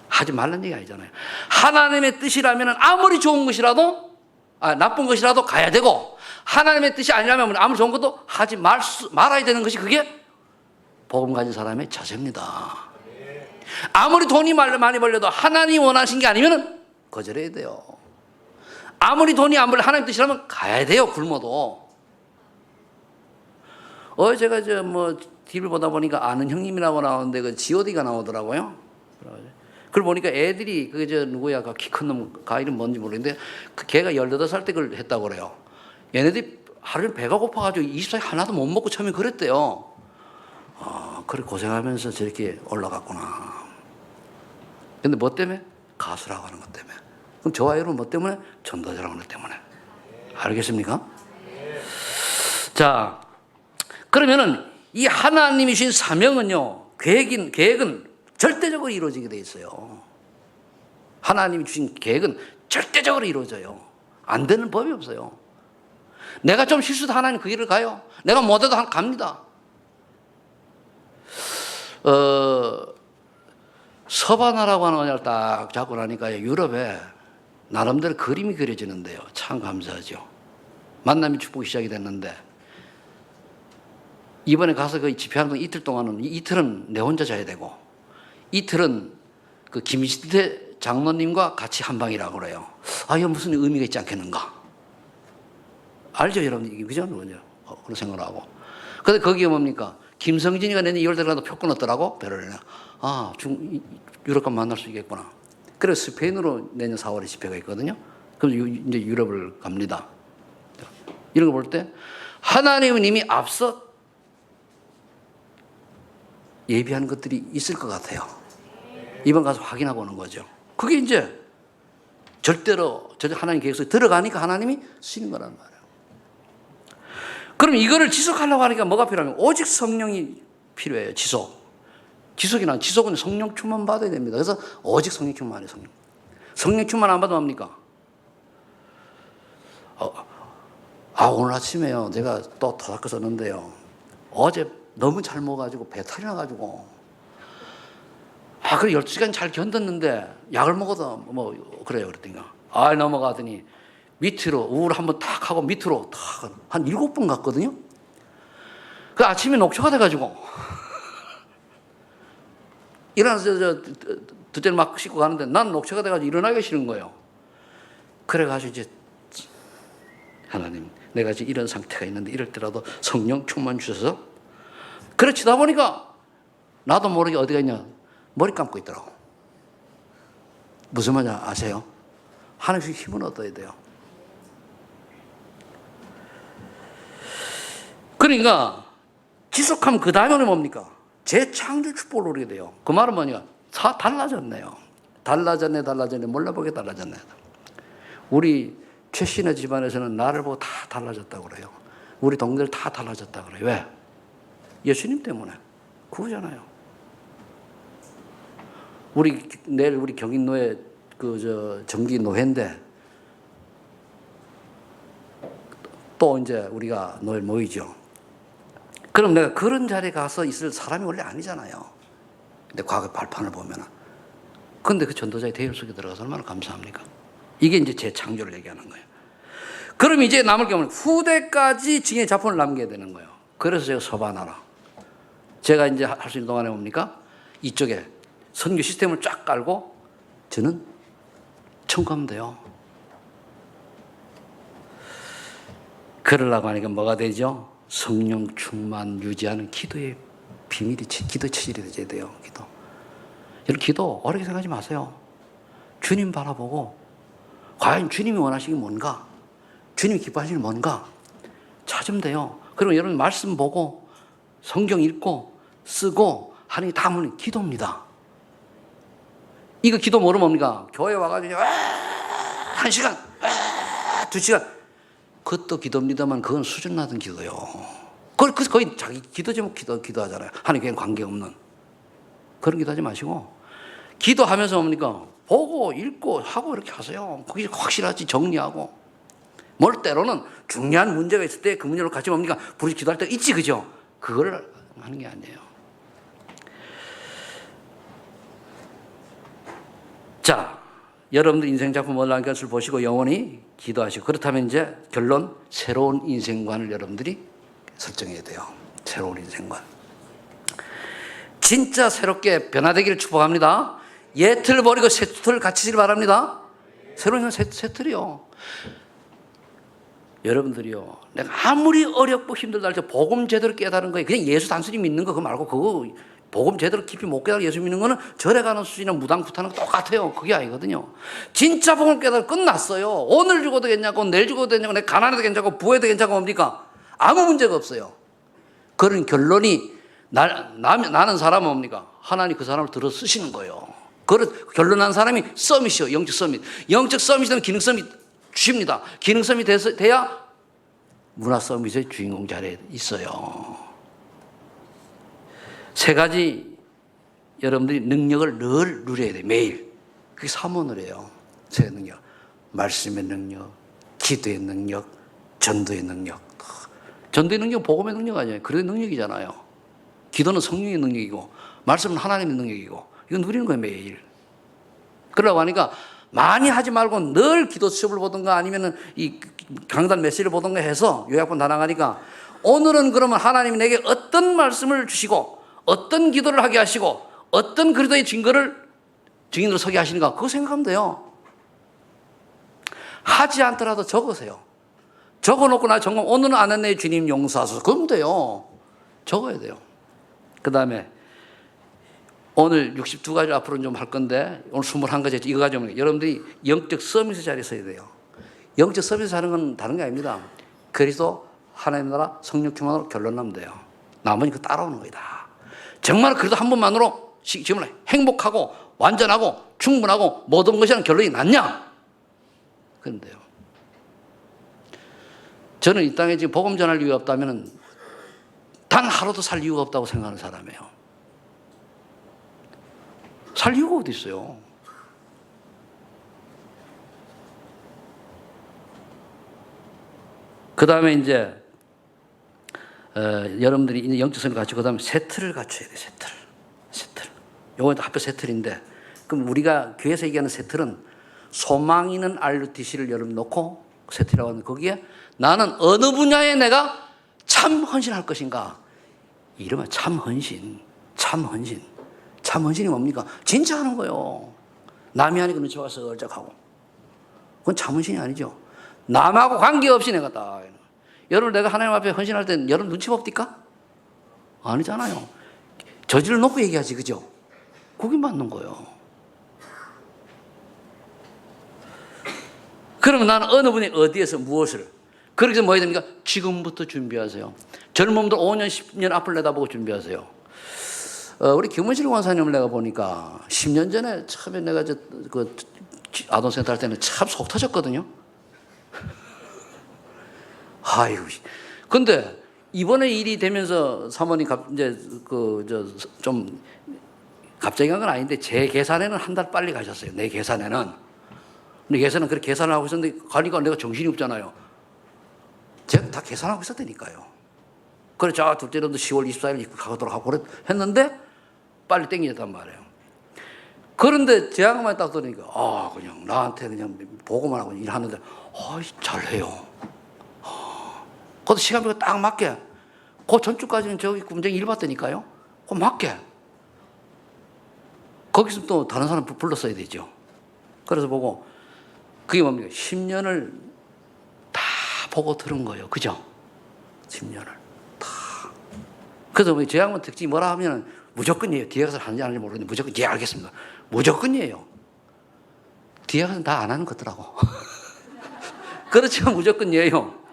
하지 말라는 얘기 아니잖아요. 하나님의 뜻이라면 아무리 좋은 것이라도 나쁜 것이라도 가야 되고 하나님의 뜻이 아니라면 아무리 좋은 것도 하지 말아야 되는 것이 그게 복음 가진 사람의 자세입니다. 아무리 돈이 많이 벌려도 하나님 원하신 게 아니면 거절해야 돼요. 아무리 돈이 안 벌려 하나님 뜻이라면 가야 돼요. 굶어도. 제가 TV를 보다 보니까 아는 형님이라고 나오는데 그 G.O.D가 나오더라고요. 그걸 보니까 애들이 누구야 키 큰 놈 가 이름 뭔지 모르겠는데 그 걔가 18살 때 그걸 했다고 그래요. 얘네들이 하루에 배가 고파가지고 24시간 하나도 못 먹고 처음에 그랬대요. 그래 고생하면서 저렇게 올라갔구나. 근데 뭐 때문에? 가수라고 하는 것 때문에. 그럼 저와 여러분 뭐 때문에? 전도자라고 하는 것 때문에. 알겠습니까? 자, 그러면은 이 하나님이 주신 사명은요, 계획은 절대적으로 이루어지게 돼 있어요. 하나님이 주신 계획은 절대적으로 이루어져요. 안 되는 법이 없어요. 내가 좀 실수도 하나님 그 길을 가요. 내가 못해도 갑니다. 서바나라고 하는 언약을 딱 잡고 나니까 유럽에 나름대로 그림이 그려지는데요. 참 감사하죠. 만남이 축복이 시작이 됐는데 이번에 가서 그 집회하는 동안 이틀 동안은 이틀은 내 혼자 자야 되고 이틀은 그 김시태 장로님과 같이 한 방이라고 그래요. 아, 이거 무슨 의미가 있지 않겠는가? 알죠, 여러분? 이게 그죠? 그런 생각을 하고. 근데 거기에 뭡니까? 김성진이가 내년 2월 달에 표 끊었더라고, 베를린에. 아, 유럽 가면 만날 수 있겠구나. 그래서 스페인으로 내년 4월에 집회가 있거든요. 그럼 이제 유럽을 갑니다. 이런 거 볼 때 하나님은 이미 앞서 예비한 것들이 있을 것 같아요. 이번 가서 확인하고 오는 거죠. 그게 이제 절대로 하나님 계획속에 들어가니까 하나님이 쓰는 거란 말이에요. 그럼 이거를 지속하려고 하니까 뭐가 필요하면 오직 성령이 필요해요. 지속은 성령 충만 받아야 됩니다. 그래서 오직 성령 충만이에요. 성령 충만 안 받으면 뭡니까? 오늘 아침에요. 제가 또 도닥거 썼는데요. 어제 너무 잘 먹어가지고 배탈이 나가지고 그래 12시간 잘 견뎠는데 약을 먹어도 그래요. 그랬더니까 넘어가더니 밑으로 우울 한번 탁 하고 밑으로 탁 한 7번 갔거든요. 그 아침에 녹초가 돼가지고 일어나서 둘째를 막 씻고 가는데 난 녹초가 돼가지고 일어나기가 싫은 거예요. 그래가지고 이제 하나님 내가 지금 이런 상태가 있는데 이럴 때라도 성령 충만 주셔서 그래 치다 보니까 나도 모르게 어디가 있냐 머리 감고 있더라고. 무슨 말인지 아세요? 하나님의 힘을 얻어야 돼요. 그러니까 지속하면 그 다음에는 뭡니까? 재창조 축복을 누리게 돼요. 그 말은 뭐냐? 다 달라졌네요. 달라졌네 몰라보게 달라졌네. 우리 최신의 집안에서는 나를 보고 다 달라졌다고 그래요. 우리 동네들 다 달라졌다고 그래요. 왜? 예수님 때문에. 그거잖아요. 내일 우리 경인노회 정기 노회인데 또 이제 우리가 노회 모이죠. 그럼 내가 그런 자리에 가서 있을 사람이 원래 아니잖아요. 근데 과거 발판을 보면은. 근데 그 전도자의 대열 속에 들어가서 얼마나 감사합니까? 이게 이제 재창조를 얘기하는 거예요. 그럼 이제 남을 경우는 후대까지 증인의 자폰을 남겨야 되는 거예요. 그래서 제가 서바나라. 제가 이제 할 수 있는 동안에 뭡니까? 이쪽에 선교 시스템을 쫙 깔고 저는 청구하면 돼요. 그러려고 하니까 뭐가 되죠? 성령 충만 유지하는 기도의 비밀이, 기도 체질이 되어야 돼요. 여러분, 기도 어렵게 생각하지 마세요. 주님 바라보고, 과연 주님이 원하시는 게 뭔가? 주님이 기뻐하시는 게 뭔가? 찾으면 돼요. 그리고 여러분, 말씀 보고, 성경 읽고, 쓰고, 하는 게 다 뭐냐? 기도입니다. 이거 기도 모르면 뭡니까? 교회 와가지고, 1시간, 2시간. 그것도 기도입니다만 그건 수준 낮은 기도요. 거의 자기 기도 제목 기도하잖아요. 하나님과는 관계없는. 그런 기도하지 마시고 기도하면서 뭡니까? 보고 읽고 하고 이렇게 하세요. 그게 확실하지 정리하고. 뭘 때로는 중요한 문제가 있을 때 그 문제로 같이 뭡니까? 부르시 기도할 때가 있지 그죠? 그걸 하는 게 아니에요. 자, 여러분들 인생 작품 올라간 것을 보시고 영원히 기도하시고 그렇다면 이제 결론 새로운 인생관을 여러분들이 설정해야 돼요. 새로운 인생관. 진짜 새롭게 변화되기를 축복합니다. 옛 틀 버리고 새 틀 갖추시길 바랍니다. 새로운 인생 새 틀이요. 여러분들이요. 내가 아무리 어렵고 힘들다 할때 복음 제대로 깨달은 거예요. 그냥 예수 단순히 믿는 거 그거 말고 그거 복음 제대로 깊이 못 깨달아 예수 믿는 거는 절에 가는 수준이나 무당부타는 거 똑같아요. 그게 아니거든요. 진짜 복음 깨달아 끝났어요. 오늘 죽어도 괜찮고 내일 죽어도 괜찮고 내가 가난해도 괜찮고 부해도 괜찮고 뭡니까? 아무 문제가 없어요. 그런 결론이 나는 사람은 뭡니까? 하나님 그 사람을 들어 쓰시는 거예요. 그런 결론난 사람이 서밋이요. 영적 서밋. 영적 서밋이 되면 기능 서밋 주십니다. 기능 서밋이 돼야 문화 서밋의 주인공 자리에 있어요. 세 가지 여러분들이 능력을 늘 누려야 돼. 매일. 그게 사모늘이에요. 세 능력. 말씀의 능력, 기도의 능력, 전도의 능력. 전도의 능력 복음의 능력 아니에요. 그런 능력이잖아요. 기도는 성령의 능력이고 말씀은 하나님의 능력이고 이거 누리는 거예요. 매일. 그러라고 하니까 많이 하지 말고 늘 기도 수업을 보든가 아니면 이 강단 메시지를 보든가 해서 요약본 다 나가니까 오늘은 그러면 하나님이 내게 어떤 말씀을 주시고 어떤 기도를 하게 하시고 어떤 그리스도의 증인으로 서게 하시는가 그거 생각하면 돼요. 하지 않더라도 적으세요. 적어놓고 나 정말 오늘은 안 했네 주님 용서하소서 그러면 돼요. 적어야 돼요. 그 다음에 오늘 62가지 앞으로는 좀 할 건데 오늘 21가지 이거 가지고 여러분들이 영적 서밋의 자리에 서야 돼요. 영적 서밋에서 하는 건 다른 게 아닙니다. 그리스도 하나님 나라 성령 충만으로 결론 나면 돼요. 나머지 그 따라오는 거다. 정말 그래도 한 번만으로 지금 행복하고 완전하고 충분하고 모든 것이라는 결론이 났냐? 그럼 돼요. 저는 이 땅에 지금 복음 전할 이유가 없다면 단 하루도 살 이유가 없다고 생각하는 사람이에요. 살 이유가 어디 있어요? 그 다음에 이제 여러분들이 이제 영적성을 갖추고 그 다음에 세틀을 갖춰야 돼. 세틀. 요건 합해 세틀인데 그럼 우리가 교회에서 얘기하는 세틀은 소망 있는 RUTC를 여러분 놓고 세틀이라고 하는 거기에 나는 어느 분야에 내가 참 헌신할 것인가 이러면 참 헌신. 참 헌신이 뭡니까? 진짜 하는 거예요. 남이 하니까 눈치 봐서 얼짝하고. 그건 참 헌신이 아니죠. 남하고 관계없이 내가 다. 여러분 내가 하나님 앞에 헌신할 땐 여러분 눈치 봅니까? 아니잖아요. 저지를 놓고 얘기하지 그죠? 그게 맞는 거예요. 그러면 나는 어느 분이 어디에서 무엇을 그렇게 해서 뭐 해야 됩니까? 지금부터 준비하세요. 젊음들 5년 10년 앞을 내다보고 준비하세요. 우리 김원실 원사님을 내가 보니까 10년 전에 처음에 내가 그 아동센터 할 때는 참 속 터졌거든요. 아이고. 근데 이번에 일이 되면서 사모님 이제 좀 갑자기 간 건 아닌데 제 계산에는 한 달 빨리 가셨어요. 내 계산에는. 근데 계산은 그렇게 계산을 하고 있었는데 가니까 내가 정신이 없잖아요. 제가 다 계산하고 있었다니까요. 그래서 둘째 년도 10월 24일 가도록 하고 했는데 빨리 땡기셨단 말이에요. 그런데 제 양반이 딱 들으니까 그냥 나한테 그냥 보고만 하고 일하는데 잘해요. 그것도 시간표가 딱 맞게 그 전주까지는 저기 군쟁이 일 봤다니까요. 그 맞게 거기서 또 다른 사람 불렀어야 되죠. 그래서 보고 그게 뭡니까? 10년을 다 보고 들은 거예요. 그죠? 10년을 다. 그래서 제 양반 특징이 뭐라 하면 무조건이에요. 뒤에 가서 하는지 안 하는지 모르겠는데 무조건 예 알겠습니다. 무조건이에요. 뒤에 가서는 다 안 하는 것더라고. 그렇지만 무조건이에요.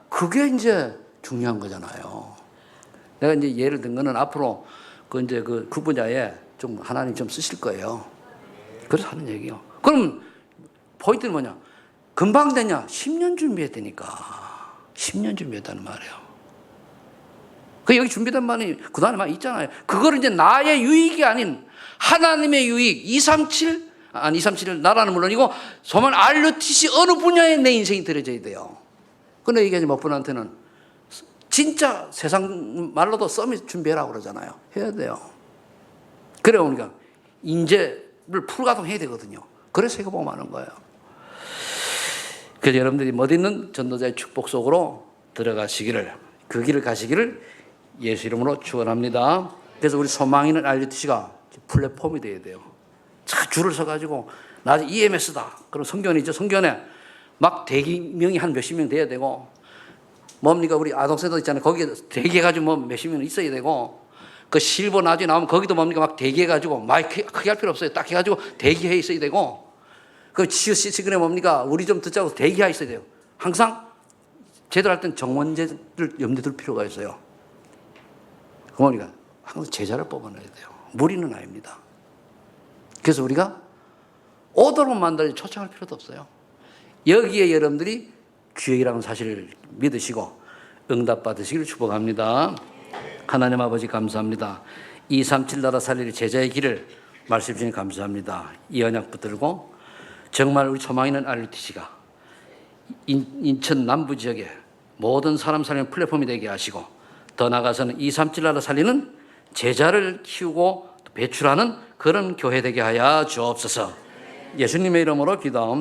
그게 이제 중요한 거잖아요. 내가 이제 예를 든 거는 앞으로 그 분야에 좀 하나님 좀 쓰실 거예요. 그래서 하는 얘기요. 그럼 포인트는 뭐냐? 금방 되냐? 10년 준비했다니까. 10년 준비했다는 말이에요. 그 여기 준비된 말이 그 다음에 막 있잖아요. 그거를 이제 나의 유익이 아닌 하나님의 유익 237을 나라는 물론이고 정말 RUTC 어느 분야에 내 인생이 들어져야 돼요. 근데 이게 몇 분한테는 진짜 세상 말로도 서밋 준비해라고 그러잖아요. 해야 돼요. 그래 보니까 인재를 풀가동해야 되거든요. 그래서 세계보험하는 거예요. 그래서 여러분들이 못 있는 전도자의 축복 속으로 들어가시기를 그 길을 가시기를 예수 이름으로 축원합니다. 그래서 우리 소망 있는 RUTC가 플랫폼이 돼야 돼요. 줄을 서가지고 나 EMS다. 그럼 성견이 있죠. 성견에 막 대기명이 한 몇십 명 돼야 되고 뭡니까 우리 아동센터 있잖아요. 거기에 대기해가지고 뭐 몇십 명 있어야 되고 그 실버 나중에 나오면 거기도 뭡니까 막 대기해가지고 마이크 크게 할 필요 없어요. 딱 해가지고 대기해 있어야 되고 그 시그널 뭡니까 우리 좀 듣자고 대기해 있어야 돼요. 항상 제대로 할 땐 정원제를 염두에 둘 필요가 있어요. 그 뭡니까 항상 제자를 뽑아내야 돼요. 무리는 아닙니다. 그래서 우리가 오도록 만들어 초청할 필요도 없어요. 여기에 여러분들이 귀역이라는 사실을 믿으시고 응답받으시기를 축복합니다. 하나님 아버지 감사합니다. 237 나라 살릴 제자의 길을 말씀 주시니 감사합니다. 이 언약 붙들고 정말 우리 초망있는 RUTC가 인천 남부 지역에 모든 사람 살리는 플랫폼이 되게 하시고 더 나아가서는 237 나라 살리는 제자를 키우고 배출하는 그런 교회 되게 하여 주옵소서. 예수님의 이름으로 기도하옵나이다.